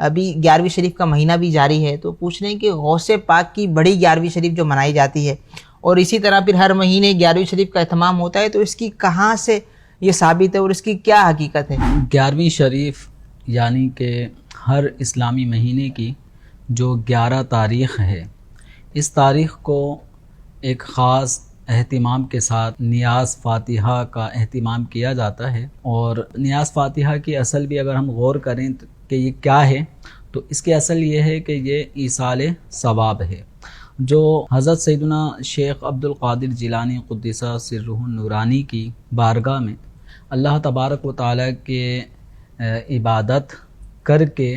ابھی 11ویں شریف کا مہینہ بھی جاری ہے، تو پوچھ رہے ہیں کہ غوث پاک کی بڑی 11ویں شریف جو منائی جاتی ہے، اور اسی طرح پھر ہر مہینے 11ویں شریف کا اہتمام ہوتا ہے، تو اس کی کہاں سے یہ ثابت ہے اور اس کی کیا حقیقت ہے؟ 11ویں شریف یعنی کہ ہر اسلامی مہینے کی جو 11 تاریخ ہے، اس تاریخ کو ایک خاص اہتمام کے ساتھ نیاز فاتحہ کا اہتمام کیا جاتا ہے۔ اور نیاز فاتحہ کی اصل بھی اگر ہم غور کریں کہ یہ کیا ہے، تو اس کی اصل یہ ہے کہ یہ ایصال ثواب ہے، جو حضرت سیدنا شیخ عبد القادر جیلانی قدسہ سرہ النورانی کی بارگاہ میں اللہ تبارک و تعالیٰ کے عبادت کر کے،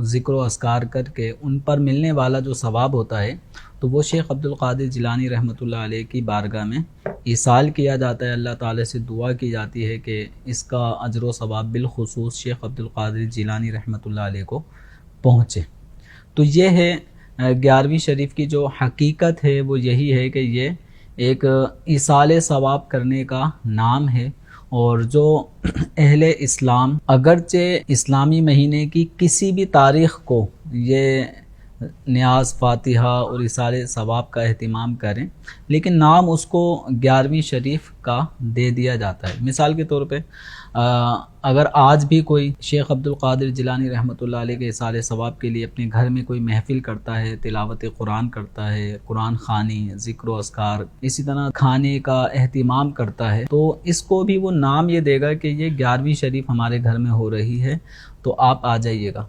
ذکر و اذکار کر کے ان پر ملنے والا جو ثواب ہوتا ہے، تو وہ شیخ عبد القادر جیلانی رحمۃ اللہ علیہ کی بارگاہ میں ایصال کیا جاتا ہے۔ اللہ تعالیٰ سے دعا کی جاتی ہے کہ اس کا اجر و ثواب بالخصوص شیخ عبد القادر جیلانی رحمۃ اللہ علیہ کو پہنچے۔ تو یہ ہے 11ویں شریف کی جو حقیقت ہے، وہ یہی ہے کہ یہ ایک ایصال ثواب کرنے کا نام ہے، اور جو اہل اسلام اگرچہ اسلامی مہینے کی کسی بھی تاریخ کو یہ نیاز فاتحہ اور ایصال ثواب کا اہتمام کریں، لیکن نام اس کو 11ویں شریف کا دے دیا جاتا ہے۔ مثال کے طور پہ اگر آج بھی کوئی شیخ عبد القادر جیلانی رحمۃ اللہ علیہ کے ایصال ثواب کے لیے اپنے گھر میں کوئی محفل کرتا ہے، تلاوت قرآن کرتا ہے، قرآن خوانی، ذکر و اذکار، اسی طرح کھانے کا اہتمام کرتا ہے، تو اس کو بھی وہ نام یہ دے گا کہ یہ 11ویں شریف ہمارے گھر میں ہو رہی ہے، تو آپ آ جائیے گا۔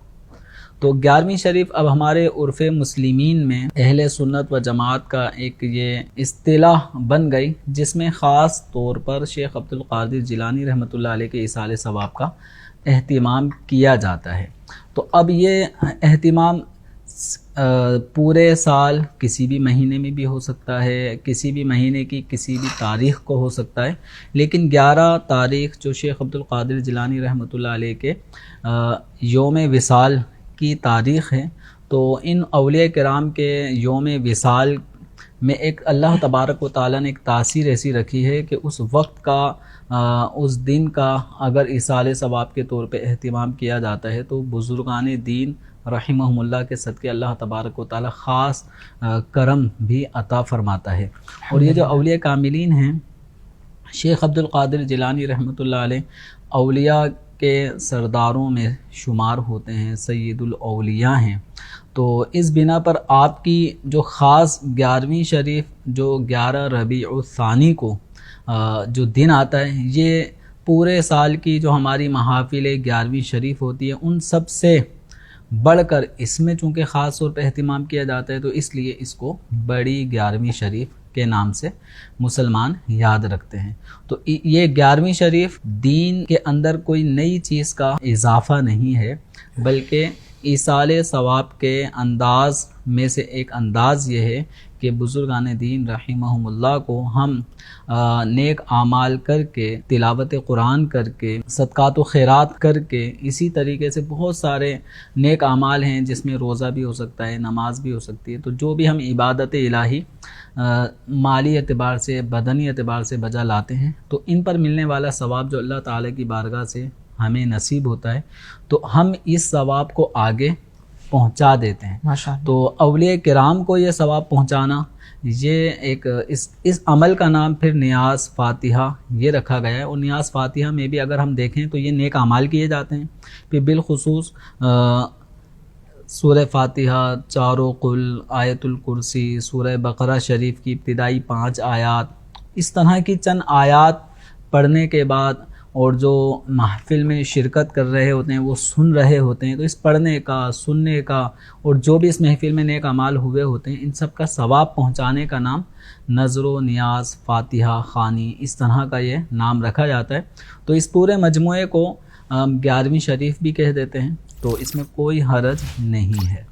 تو 11ویں شریف اب ہمارے عرف مسلمین میں اہل سنت و جماعت کا ایک یہ اصطلاح بن گئی، جس میں خاص طور پر شیخ عبد القادر جیلانی رحمۃ اللہ علیہ کے ایصال ثواب کا اہتمام کیا جاتا ہے۔ تو اب یہ اہتمام پورے سال کسی بھی مہینے میں بھی ہو سکتا ہے، کسی بھی مہینے کی کسی بھی تاریخ کو ہو سکتا ہے، لیکن 11 تاریخ جو شیخ عبد القادر جیلانی رحمۃ اللہ علیہ کے یوم وصال کی تاریخ ہے، تو ان اولیاء کرام کے یوم وصال میں ایک اللہ تبارک و تعالیٰ نے ایک تاثیر ایسی رکھی ہے کہ اس وقت کا، اس دن کا اگر ایصال ثواب کے طور پہ اہتمام کیا جاتا ہے، تو بزرگان دین رحمہم اللہ کے صدقے اللہ تبارک و تعالیٰ خاص کرم بھی عطا فرماتا ہے۔ اور یہ جو اولیاء کاملین ہیں، شیخ عبد القادر جیلانی رحمۃ اللہ علیہ اولیاء کے سرداروں میں شمار ہوتے ہیں، سید الاولیاء ہیں۔ تو اس بنا پر آپ کی جو خاص 11ویں شریف جو 11 ربیع الثانی کو جو دن آتا ہے، یہ پورے سال کی جو ہماری محافل 11ویں شریف ہوتی ہے، ان سب سے بڑھ کر اس میں چونکہ خاص طور پہ اہتمام کیا جاتا ہے، تو اس لیے اس کو بڑی 11ویں شریف کے نام سے مسلمان یاد رکھتے ہیں۔ تو یہ 11ویں شریف دین کے اندر کوئی نئی چیز کا اضافہ نہیں ہے، بلکہ ایصال ثواب کے انداز میں سے ایک انداز یہ ہے کہ بزرگان دین رحمہم اللہ کو ہم نیک اعمال کر کے، تلاوت قرآن کر کے، صدقات و خیرات کر کے، اسی طریقے سے بہت سارے نیک اعمال ہیں جس میں روزہ بھی ہو سکتا ہے، نماز بھی ہو سکتی ہے، تو جو بھی ہم عبادت الہی مالی اعتبار سے، بدنی اعتبار سے بجا لاتے ہیں، تو ان پر ملنے والا ثواب جو اللہ تعالیٰ کی بارگاہ سے ہمیں نصیب ہوتا ہے، تو ہم اس ثواب کو آگے پہنچا دیتے ہیں۔ تو اولیاء کرام کو یہ ثواب پہنچانا، یہ ایک اس عمل کا نام پھر نیاز فاتحہ یہ رکھا گیا ہے۔ اور نیاز فاتحہ میں بھی اگر ہم دیکھیں تو یہ نیک اعمال کیے جاتے ہیں، پھر بالخصوص سورہ فاتحہ، چاروں قل، آیت الکرسی، سورہ بقرہ شریف کی ابتدائی 5 آیات، اس طرح کی چند آیات پڑھنے کے بعد، اور جو محفل میں شرکت کر رہے ہوتے ہیں وہ سن رہے ہوتے ہیں، تو اس پڑھنے کا، سننے کا، اور جو بھی اس محفل میں نیک اعمال ہوئے ہوتے ہیں، ان سب کا ثواب پہنچانے کا نام نذر و نیاز فاتحہ خوانی، اس طرح کا یہ نام رکھا جاتا ہے۔ تو اس پورے مجموعے کو 11ویں شریف بھی کہہ دیتے ہیں، تو اس میں کوئی حرج نہیں ہے۔